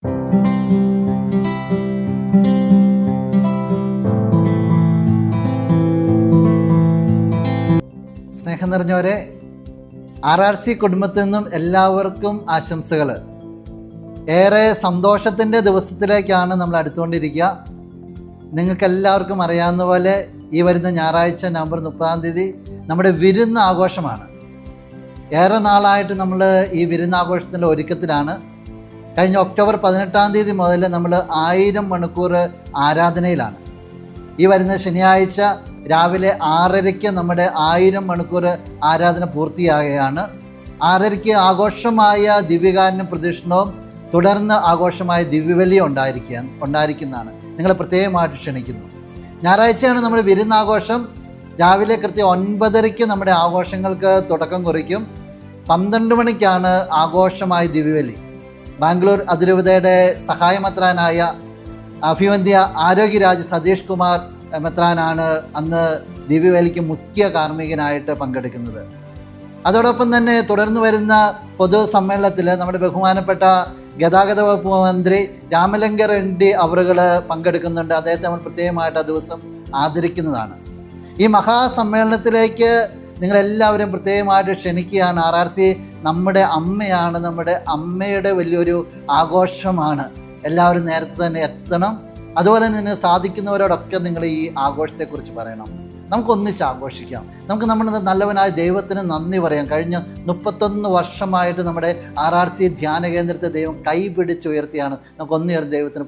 സ്നേഹം നിറഞ്ഞവരെ, RRC കുടുംബത്തിൽ നിന്നും എല്ലാവർക്കും ആശംസകൾ. ഏറെ സന്തോഷത്തിൻ്റെ ദിവസത്തിലേക്കാണ് നമ്മൾ അടുത്തുകൊണ്ടിരിക്കുക. നിങ്ങൾക്കെല്ലാവർക്കും അറിയാവുന്ന പോലെ ഈ വരുന്ന ഞായറാഴ്ച നവംബർ 30 നമ്മുടെ വിരുന്ന് ആഘോഷമാണ്. ഏറെ നാളായിട്ട് നമ്മൾ ഈ വിരുന്നാഘോഷത്തിൻ്റെ ഒരുക്കത്തിലാണ്. കഴിഞ്ഞ ഒക്ടോബർ 18 മുതൽ നമ്മൾ 1000 മണിക്കൂർ ആരാധനയിലാണ്. ഈ വരുന്ന ശനിയാഴ്ച രാവിലെ 6:30 നമ്മുടെ 1000 മണിക്കൂർ ആരാധന പൂർത്തിയാകുകയാണ്. 6:30 ആഘോഷമായ ദിവ്യകാരുണ്യ പ്രദക്ഷിണവും തുടർന്ന് ആഘോഷമായ ദിവ്യബലി ഉണ്ടായിരിക്കുന്നതാണ്. നിങ്ങളെ പ്രത്യേകമായിട്ട് ക്ഷണിക്കുന്നു. ഞായറാഴ്ചയാണ് നമ്മുടെ വിരുന്നാഘോഷം. രാവിലെ കൃത്യം 9:30 നമ്മുടെ ആഘോഷങ്ങൾക്ക് തുടക്കം കുറിക്കും. 12 മണിക്കാണ് ആഘോഷമായ ദിവ്യബലി. ബാംഗ്ലൂർ അതിരൂപതയുടെ സഹായമെത്രാനായ അഭിവന്ധ്യ ആരോഗ്യരാജ് സതീഷ് കുമാർ മെത്രാനാണ് അന്ന് ദിവ്യബലിക്ക് മുഖ്യ കാർമ്മികനായിട്ട് പങ്കെടുക്കുന്നത്. അതോടൊപ്പം തന്നെ തുടർന്ന് വരുന്ന പൊതുസമ്മേളനത്തിൽ നമ്മുടെ ബഹുമാനപ്പെട്ട ഗതാഗത വകുപ്പ് മന്ത്രി രാമലിംഗർ ND അവറുകൾ പങ്കെടുക്കുന്നുണ്ട്. അദ്ദേഹത്തെ നമ്മൾ പ്രത്യേകമായിട്ട് ആ ദിവസം ആദരിക്കുന്നതാണ്. ഈ മഹാസമ്മേളനത്തിലേക്ക് നിങ്ങളെല്ലാവരും പ്രത്യേകമായിട്ട് ക്ഷണിക്കുകയാണ്. RRC നമ്മുടെ അമ്മയാണ്, നമ്മുടെ അമ്മയുടെ വലിയൊരു ആഘോഷമാണ്. എല്ലാവരും നേരത്തെ തന്നെ എത്തണം. അതുപോലെ തന്നെ സാധിക്കുന്നവരോടൊക്കെ നിങ്ങൾ ഈ ആഘോഷത്തെക്കുറിച്ച് പറയണം. നമുക്കൊന്നിച്ച് ആഘോഷിക്കാം. നമുക്ക് നമ്മുടെ നല്ലവനായ ദൈവത്തിന് നന്ദി പറയാം. കഴിഞ്ഞ 31 വർഷമായിട്ട് നമ്മുടെ RRC ധ്യാന കേന്ദ്രത്തെ ദൈവം കൈപിടിച്ചുയർത്തിയാണ്. നമുക്ക് ഒന്നുയർന്ന് ദൈവത്തിന്